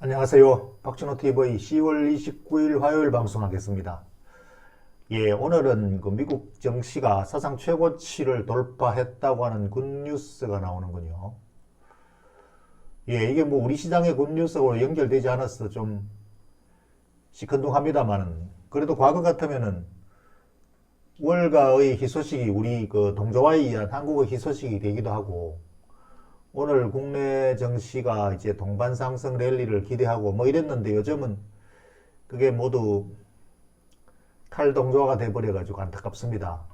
안녕하세요. 박준호TV 10월 29일 화요일 방송하겠습니다. 오늘은 그 미국 증시가 사상 최고치를 돌파했다고 하는 굿뉴스가 나오는군요. 이게 뭐 우리 시장의 굿뉴스하고 연결되지 않아서 좀 시큰둥합니다만은, 그래도 과거 같으면은 월가의 희소식이 우리 그 동조화에 의한 한국의 희소식이 되기도 하고, 오늘 국내 증시가 이제 동반 상승 랠리를 기대하고 뭐 이랬는데, 요즘은 그게 모두 탈동조화가 돼버려가지고 안타깝습니다.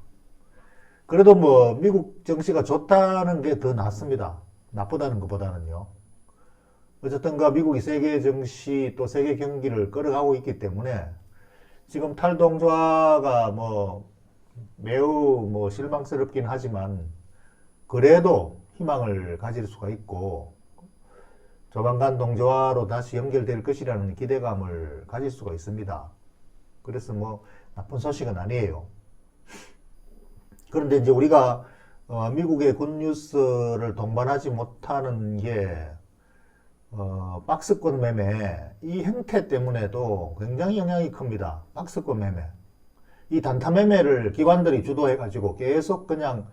그래도 뭐 미국 증시가 좋다는 게 더 낫습니다. 나쁘다는 것보다는요. 어쨌든가 미국이 세계 증시 또 세계 경기를 끌어가고 있기 때문에 지금 탈동조화가 뭐 매우 뭐 실망스럽긴 하지만, 그래도 희망을 가질 수가 있고 조만간 동조화로 다시 연결될 것이라는 기대감을 가질 수가 있습니다. 그래서 뭐 나쁜 소식은 아니에요. 그런데 이제 우리가 미국의 굿뉴스를 동반하지 못하는 게 박스권 매매, 이 형태 때문에도 굉장히 영향이 큽니다. 박스권 매매, 이 단타 매매를 기관들이 주도해 가지고 계속 그냥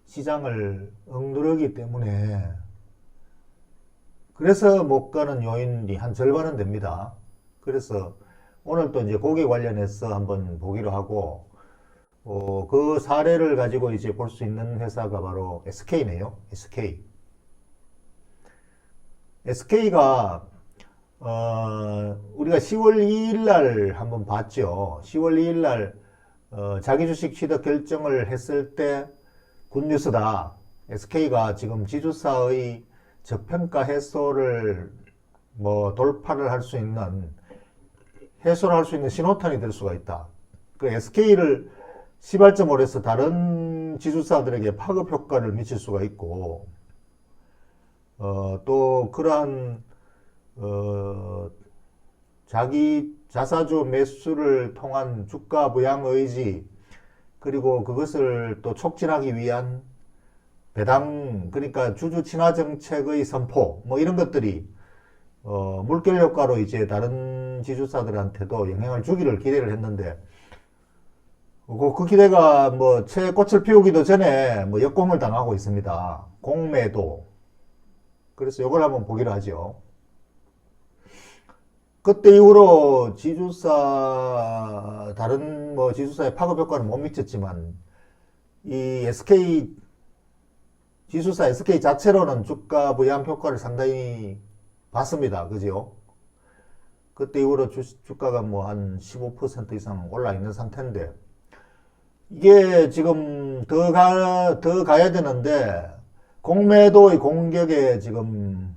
시장을 억누르기 때문에, 그래서 못 가는 요인이 한 절반은 됩니다. 그래서 오늘 또 이제 고기 관련해서 한번 보기로 하고, 그 사례를 가지고 이제 볼 수 있는 회사가 바로 SK네요. SK. SK가 우리가 10월 2일 날 한번 봤죠. 10월 2일 날 자기 주식 취득 결정을 했을 때 굿뉴스다. SK가 지금 지주사의 저평가 해소를 뭐 돌파를 할 수 있는, 해소를 할 수 있는 신호탄이 될 수가 있다. 그 SK를 시발점으로 해서 다른 지주사들에게 파급 효과를 미칠 수가 있고, 또 그러한 자기 자사주 매수를 통한 주가 부양 의지, 그리고 그것을 또 촉진하기 위한 배당, 그러니까 주주 친화 정책의 선포, 뭐 이런 것들이 물결 효과로 이제 다른 지주사들한테도 영향을 주기를 기대를 했는데, 그 기대가 뭐 채 꽃을 피우기도 전에 뭐 역공을 당하고 있습니다. 공매도. 그래서 이걸 한번 보기로 하죠. 그때 이후로 지주사, 다른 뭐 지주사의 파급 효과는 못 미쳤지만, 이 SK, 지주사 SK 자체로는 주가 부양 효과를 상당히 봤습니다. 그죠? 그때 이후로 주가가 뭐 한 15% 이상 올라 있는 상태인데, 이게 지금 더 가야 되는데, 공매도의 공격에 지금,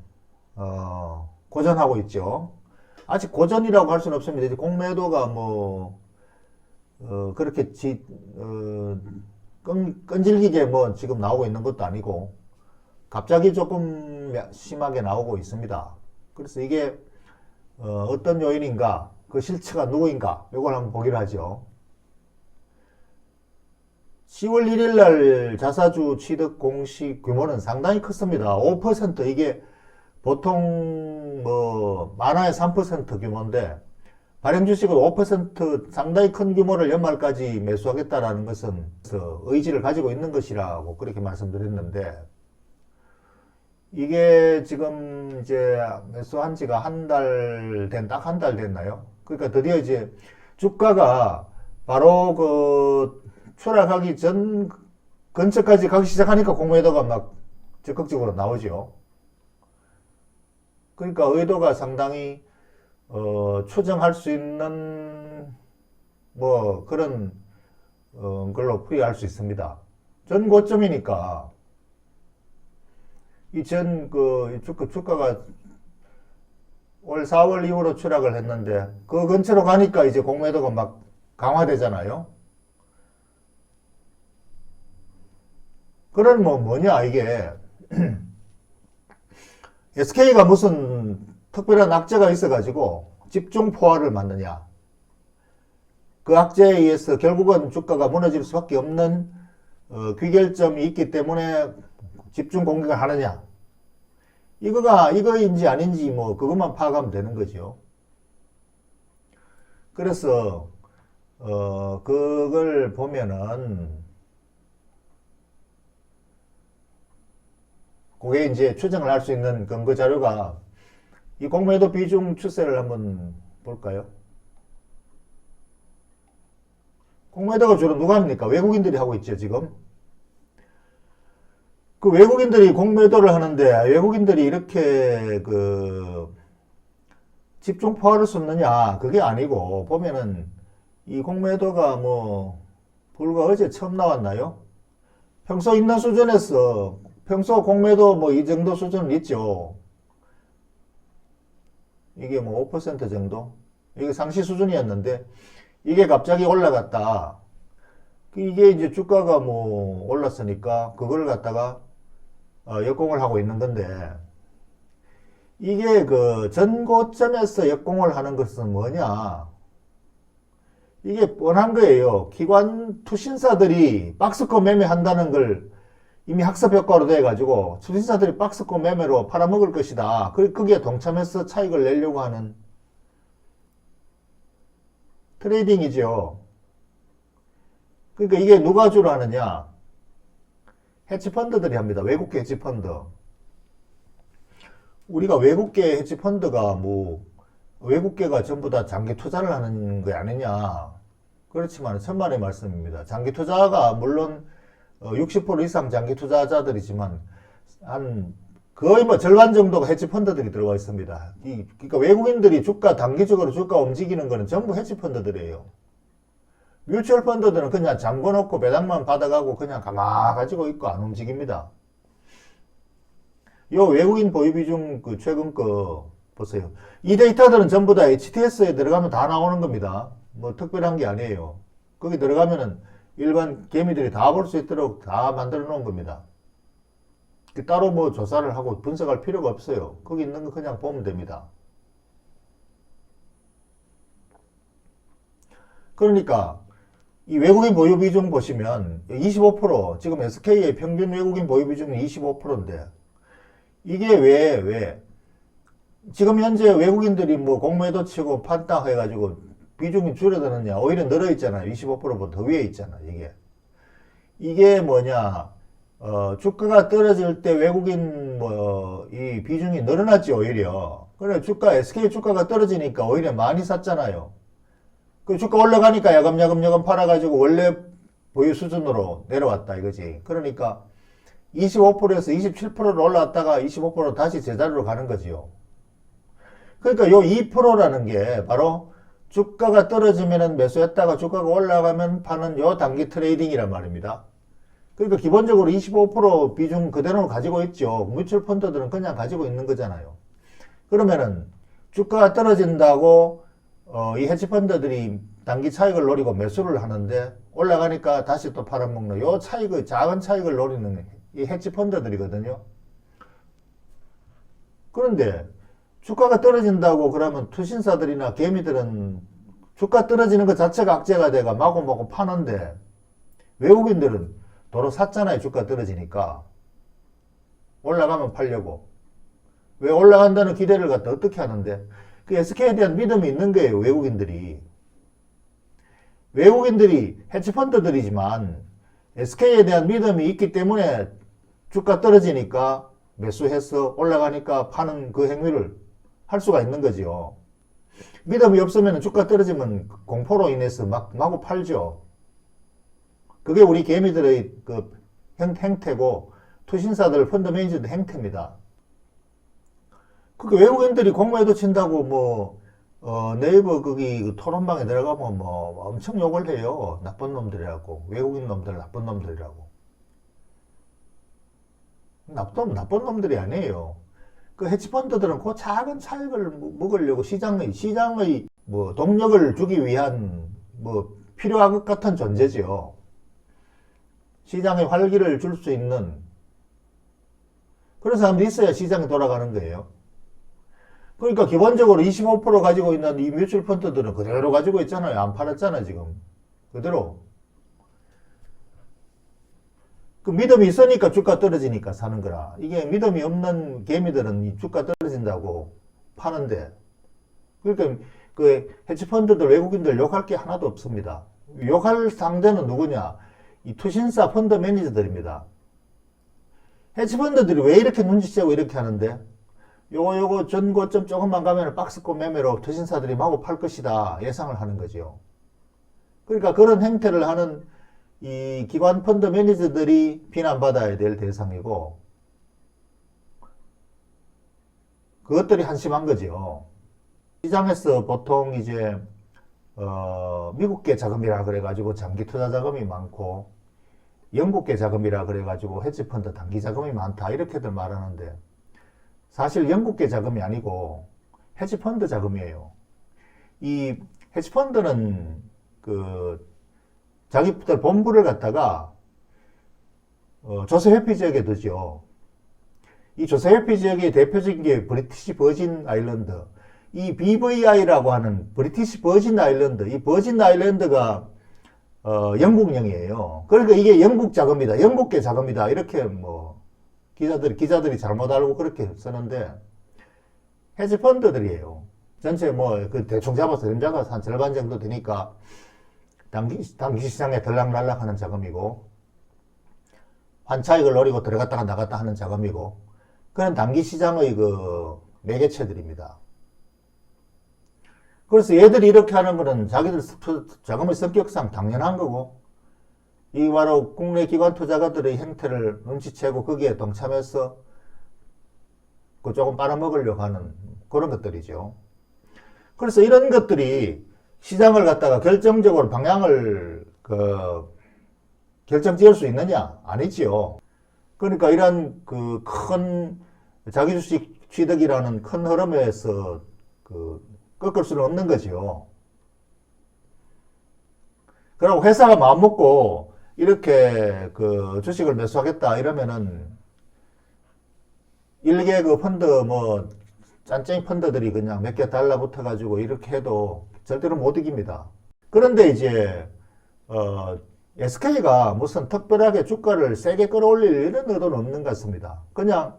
고전하고 있죠. 아직 고전이라고 할 수는 없습니다. 공매도가 뭐, 그렇게 끈질기게 뭐 지금 나오고 있는 것도 아니고, 갑자기 조금 심하게 나오고 있습니다. 그래서 이게, 어떤 요인인가, 그 실체가 누구인가, 이걸 한번 보기로 하죠. 10월 1일 날 자사주 취득 공시 규모는 상당히 컸습니다. 5%, 이게 보통 뭐 만화의 3% 규모인데, 발행 주식을 5% 상당히 큰 규모를 연말까지 매수하겠다라는 것은 의지를 가지고 있는 것이라고 그렇게 말씀드렸는데, 이게 지금 이제 매수한 지가 딱 한 달 됐나요? 그러니까 드디어 이제 주가가 바로 그 추락하기 전 근처까지 가기 시작하니까 공매도가 막 적극적으로 나오죠. 그러니까 의도가 상당히 추정할 수 있는 뭐 그런 걸로 풀이할 수 있습니다. 전 고점이니까 이 주가가 올 4월 이후로 추락을 했는데, 그 근처로 가니까 이제 공매도가 막 강화되잖아요. 그런 뭐냐 이게 SK가 무슨 특별한 악재가 있어가지고 집중 포화를 맞느냐, 그 악재에 의해서 결국은 주가가 무너질 수밖에 없는 귀결점이 있기 때문에 집중 공격을 하느냐, 이거인지 아닌지 뭐 그것만 파악하면 되는 거죠. 그래서 그걸 보면은 그게 이제 추정을 할 수 있는 근거 자료가 이 공매도 비중 추세를 한번 볼까요? 공매도가 주로 누가 합니까? 외국인들이 하고 있죠, 지금. 그 외국인들이 공매도를 하는데 외국인들이 이렇게 그 집중 포화를 쏟느냐? 그게 아니고 보면은 이 공매도가 뭐 불과 어제 처음 나왔나요? 평소 있는 수준에서 평소 공매도 뭐 이 정도 수준은 있죠. 이게 뭐 5% 정도? 이게 상시 수준이었는데 이게 갑자기 올라갔다. 이게 이제 주가가 뭐 올랐으니까 그걸 갖다가 역공을 하고 있는 건데 이게 그 전고점에서 역공을 하는 것은 뭐냐? 이게 뻔한 거예요. 기관 투신사들이 박스권 매매한다는 걸 이미 학습 효과로 돼가지고 투신사들이 박스권 매매로 팔아먹을 것이다. 거기에 동참해서 차익을 내려고 하는 트레이딩이죠. 그러니까 이게 누가 주로 하느냐? 헤지펀드들이 합니다. 외국계 헤지펀드. 우리가 외국계 헤지펀드가 뭐 외국계가 전부 다 장기 투자를 하는 거 아니냐? 그렇지만 천만의 말씀입니다. 장기 투자가 물론 60% 이상 장기 투자자들이지만 한 거의 뭐 절반 정도가 헤지펀드들이 들어가 있습니다. 그러니까 외국인들이 단기적으로 주가 움직이는 거는 전부 헤지펀드들이에요. 뮤추얼 펀드들은 그냥 잠궈놓고 배당만 받아가고 그냥 가만 가지고 있고 안 움직입니다. 요 외국인 보유 비중 그 최근 거 보세요. 이 데이터들은 전부 다 HTS에 들어가면 다 나오는 겁니다. 뭐 특별한 게 아니에요. 거기 들어가면은 일반 개미들이 다 볼 수 있도록 다 만들어 놓은 겁니다. 따로 뭐 조사를 하고 분석할 필요가 없어요. 거기 있는 거 그냥 보면 됩니다. 그러니까 이 외국인 보유 비중 보시면 25% 지금 SK의 평균 외국인 보유 비중은 25%인데 이게 왜 지금 현재 외국인들이 뭐 공매도 치고 판다 해가지고 비중이 줄어드느냐? 오히려 늘어 있잖아요. 25%보다 더 위에 있잖아. 이게 뭐냐? 주가가 떨어질 때 외국인 이 비중이 늘어났지 오히려. 그래 SK 주가가 떨어지니까 오히려 많이 샀잖아요. 그 주가 올라가니까 야금야금 팔아가지고 원래 보유 수준으로 내려왔다 이거지. 그러니까 25%에서 27%로 올라왔다가 25% 다시 제자리로 가는 거지요. 그러니까 요 2%라는 게 바로 주가가 떨어지면 매수했다가 주가가 올라가면 파는 요 단기 트레이딩이란 말입니다. 그러니까 기본적으로 25% 비중 그대로 가지고 있죠. 뮤추얼 펀드들은 그냥 가지고 있는 거잖아요. 그러면은 주가가 떨어진다고 이 헤지펀드들이 단기 차익을 노리고 매수를 하는데 올라가니까 다시 또 팔아먹는 요 차익을 작은 차익을 노리는 이 헤지펀드들이거든요. 그런데 주가가 떨어진다고 그러면 투신사들이나 개미들은 주가 떨어지는 것 자체가 악재가 돼가 마구마구 파는데 외국인들은 도로 샀잖아요. 주가 떨어지니까 올라가면 팔려고. 왜 올라간다는 기대를 갖다 어떻게 하는데 그 SK에 대한 믿음이 있는 거예요. 외국인들이 헤지펀드들이지만 SK에 대한 믿음이 있기 때문에 주가 떨어지니까 매수해서 올라가니까 파는 그 행위를 할 수가 있는 거지요. 믿음이 없으면 주가 떨어지면 공포로 인해서 마구 팔죠. 그게 우리 개미들의 그 행태고 투신사들 펀드 매니저들 행태입니다. 그게 외국인들이 공매도 친다고 네이버 거기 그 토론방에 들어가면 엄청 욕을 해요. 나쁜 놈들이라고. 외국인 놈들 나쁜 놈들이라고. 나쁜 놈들이 아니에요. 그 헤지펀드들은 그 작은 차익을 먹으려고 시장의 동력을 주기 위한 필요한 것 같은 존재죠. 시장에 활기를 줄 수 있는 그런 사람들이 있어야 시장이 돌아가는 거예요. 그러니까 기본적으로 25% 가지고 있는 이 뮤추얼 펀드들은 그대로 가지고 있잖아요. 안 팔았잖아 지금. 그대로. 그 믿음이 있으니까 주가 떨어지니까 사는 거라. 이게 믿음이 없는 개미들은 이 주가 떨어진다고 파는데, 그러니까 그 헤지펀드들 외국인들 욕할 게 하나도 없습니다. 욕할 상대는 누구냐? 이 투신사 펀드 매니저들입니다. 헤지펀드들이 왜 이렇게 눈치채고 이렇게 하는데, 요거 전고점 조금만 가면 박스권 매매로 투신사들이 마구 팔 것이다 예상을 하는 거죠. 그러니까 그런 행태를 하는 이 기관 펀드 매니저들이 비난받아야 될 대상이고, 그것들이 한심한 거죠. 시장에서 보통 이제 미국계 자금이라 그래가지고 장기 투자 자금이 많고, 영국계 자금이라 그래가지고 헤지펀드 단기 자금이 많다 이렇게들 말하는데, 사실 영국계 자금이 아니고 헤지펀드 자금이에요. 이 헤지펀드는 그 자기들 본부를 갖다가 조세 회피 지역에 두죠. 이 조세 회피 지역의 대표적인 게 브리티시 버진 아일랜드, 이 BVI라고 하는 브리티시 버진 아일랜드, 이 버진 아일랜드가 영국령이에요. 그러니까 이게 영국 자금이다, 영국계 자금이다 이렇게 뭐 기자들이 잘못 알고 그렇게 쓰는데, 헤지펀드들이에요. 전체 뭐 그 대충 잡아서 연자가 한 절반 정도 되니까 단기 시장에 들락날락 하는 자금이고, 환차익을 노리고 들어갔다가 나갔다 하는 자금이고, 그런 단기 시장의 그 매개체들입니다. 그래서 얘들이 이렇게 하는 거는 자기들 자금의 성격상 당연한 거고, 이 바로 국내 기관 투자가들의 행태를 눈치채고 거기에 동참해서 그 조금 빨아먹으려고 하는 그런 것들이죠. 그래서 이런 것들이 시장을 갖다가 결정적으로 방향을 결정 지을 수 있느냐? 아니지요. 그러니까 이런 그 큰 자기 주식 취득이라는 큰 흐름에서 꺾을 수는 없는 거지요. 그리고 회사가 마음먹고 이렇게 그 주식을 매수하겠다 이러면은 일개 그 펀드 뭐 짠쟁이 펀드들이 그냥 몇 개 달라붙어 가지고 이렇게 해도 절대로 못 이깁니다. 그런데 이제 SK가 무슨 특별하게 주가를 세게 끌어올릴 이런 의도는 없는 것 같습니다. 그냥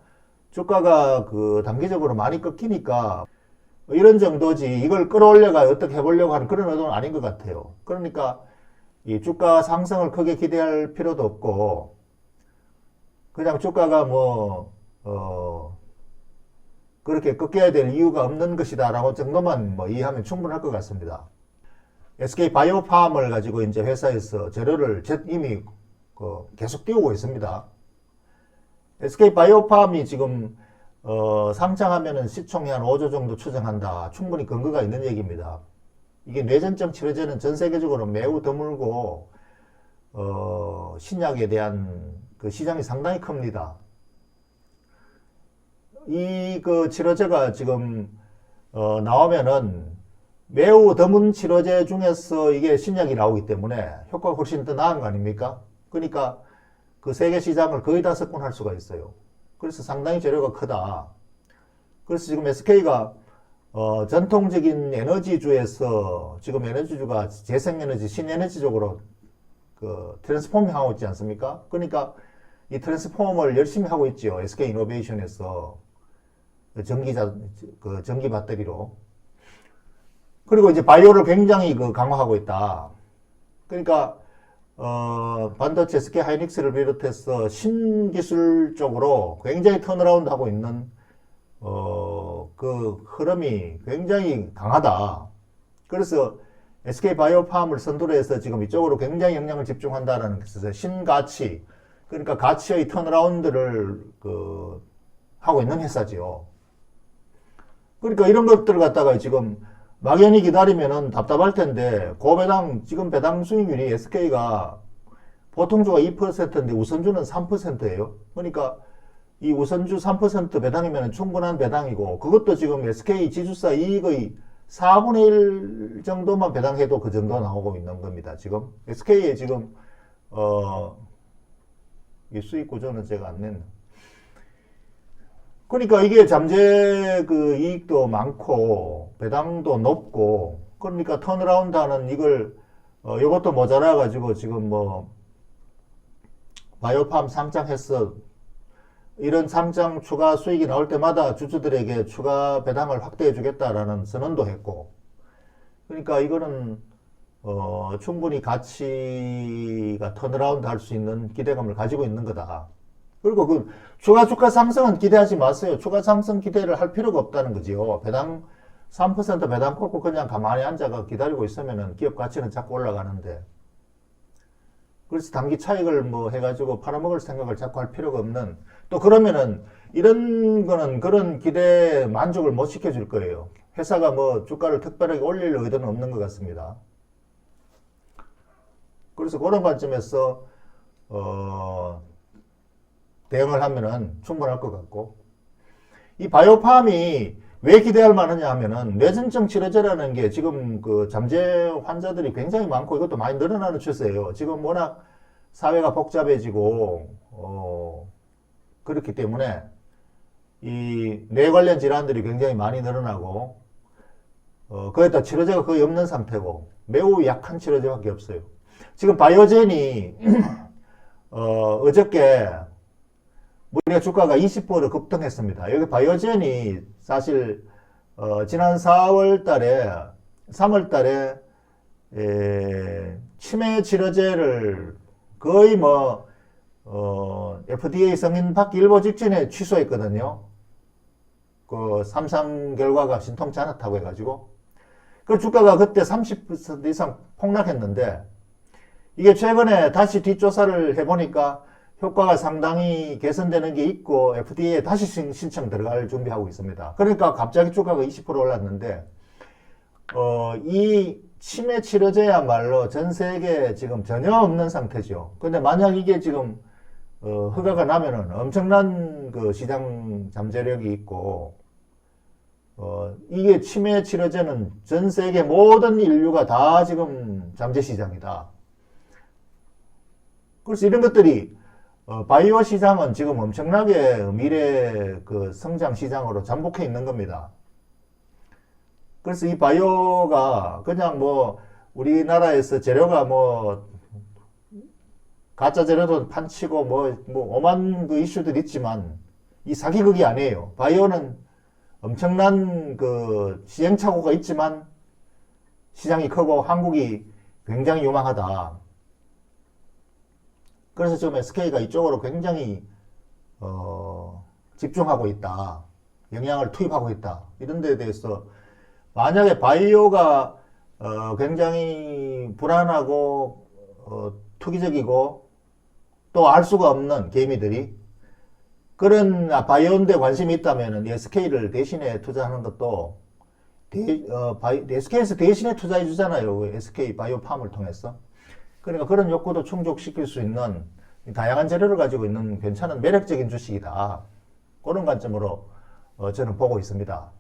주가가 그 단기적으로 많이 꺾이니까 이런 정도지, 이걸 끌어올려가 어떻게 해보려고 하는 그런 의도는 아닌 것 같아요. 그러니까 이 주가 상승을 크게 기대할 필요도 없고, 그냥 주가가 그렇게 꺾여야 될 이유가 없는 것이다 라고 정도만 이해하면 충분할 것 같습니다. SK 바이오팜을 가지고 이제 회사에서 재료를 이미 계속 띄우고 있습니다. SK 바이오팜이 지금 상장하면은 시총이 한 5조 정도 추정한다. 충분히 근거가 있는 얘기입니다. 이게 뇌전증 치료제는 전 세계적으로 매우 드물고 신약에 대한 그 시장이 상당히 큽니다. 이 그 치료제가 지금 나오면은 매우 드문 치료제 중에서 이게 신약이 나오기 때문에 효과가 훨씬 더 나은 거 아닙니까? 그러니까 그 세계 시장을 거의 다 석권할 수가 있어요. 그래서 상당히 재료가 크다. 그래서 지금 SK가 전통적인 에너지주에서 지금 에너지주가 재생에너지, 신에너지 쪽으로 트랜스포밍 하고 있지 않습니까? 그러니까 이 트랜스폼을 열심히 하고 있죠. SK 이노베이션에서 전기 배터리로. 그리고 이제 바이오를 굉장히 강화하고 있다. 그러니까 반도체 SK 하이닉스를 비롯해서 신기술 쪽으로 굉장히 턴어라운드 하고 있는 그 흐름이 굉장히 강하다. 그래서 SK 바이오팜을 선두로 해서 지금 이쪽으로 굉장히 영향을 집중한다라는 것에서 신가치, 그러니까 가치의 턴어라운드를 하고 있는 회사지요. 그러니까 이런 것들을 갖다가 지금 막연히 기다리면은 답답할 텐데, 고배당, 지금 배당 수익률이 SK가 보통주가 2%인데 우선주는 3%예요. 그러니까 이 우선주 3% 배당이면 충분한 배당이고, 그것도 지금 SK 지주사 이익의 4분의 1 정도만 배당해도 그 정도 나오고 있는 겁니다. 지금 SK의 지금 이 수익 구조는 제가 안 냈네. 그러니까 이게 잠재 이익도 많고 배당도 높고, 그러니까 턴어라운드 하는 이걸 이것도 모자라 가지고 지금 바이오팜 상장해서 이런 상장 추가 수익이 나올 때마다 주주들에게 추가 배당을 확대해 주겠다라는 선언도 했고, 그러니까 이거는 충분히 가치가 턴어라운드 할 수 있는 기대감을 가지고 있는 거다. 그리고 그 추가 주가 상승은 기대하지 마세요. 추가 상승 기대를 할 필요가 없다는 거지요. 배당 3% 배당 꺾고 그냥 가만히 앉아가 기다리고 있으면은 기업 가치는 자꾸 올라가는데. 그래서 단기 차익을 뭐 해가지고 팔아먹을 생각을 자꾸 할 필요가 없는, 또 그러면은 이런 거는 그런 기대에 만족을 못 시켜줄 거예요. 회사가 뭐 주가를 특별하게 올릴 의도는 없는 것 같습니다. 그래서 그런 관점에서 대응을 하면은 충분할 것 같고, 이 바이오팜이 왜 기대할 만하냐 하면은 뇌전증 치료제라는 게 지금 그 잠재 환자들이 굉장히 많고 이것도 많이 늘어나는 추세예요. 지금 워낙 사회가 복잡해지고 그렇기 때문에 이 뇌 관련 질환들이 굉장히 많이 늘어나고 거기다 치료제가 거의 없는 상태고 매우 약한 치료제밖에 없어요. 지금 바이오젠이 어저께 우리가 주가가 20% 급등했습니다. 여기 바이오젠이 사실 지난 4월 달에 3월 달에 치매 치료제를 거의 뭐 FDA 승인 받기 일보 직전에 취소했거든요. 그 삼상 결과가 신통치 않았다고 해가지고 그 주가가 그때 30% 이상 폭락했는데, 이게 최근에 다시 뒷조사를 해보니까 효과가 상당히 개선되는 게 있고 FDA에 다시 신청 들어갈 준비하고 있습니다. 그러니까 갑자기 주가가 20% 올랐는데 이 치매 치료제야말로 전 세계에 지금 전혀 없는 상태죠. 근데 만약 이게 지금 허가가 나면은 엄청난 그 시장 잠재력이 있고 이게 치매 치료제는 전 세계 모든 인류가 다 지금 잠재 시장이다. 그래서 이런 것들이 바이오 시장은 지금 엄청나게 미래 그 성장 시장으로 잠복해 있는 겁니다. 그래서 이 바이오가 그냥 뭐 우리나라에서 재료가 뭐 가짜 재료도 판치고 뭐 오만 그 이슈들이 있지만 이 사기극이 아니에요. 바이오는 엄청난 그 시행착오가 있지만 시장이 크고 한국이 굉장히 유망하다. 그래서 지금 SK가 이쪽으로 굉장히 집중하고 있다. 영향을 투입하고 있다. 이런 데에 대해서 만약에 바이오가 굉장히 불안하고 투기적이고 또 알 수가 없는 개미들이 그런 바이오인데 관심이 있다면 SK를 대신에 투자하는 것도 SK에서 대신에 투자해 주잖아요. SK 바이오팜을 통해서. 그러니까 그런 욕구도 충족시킬 수 있는 다양한 재료를 가지고 있는 괜찮은 매력적인 주식이다. 그런 관점으로 저는 보고 있습니다.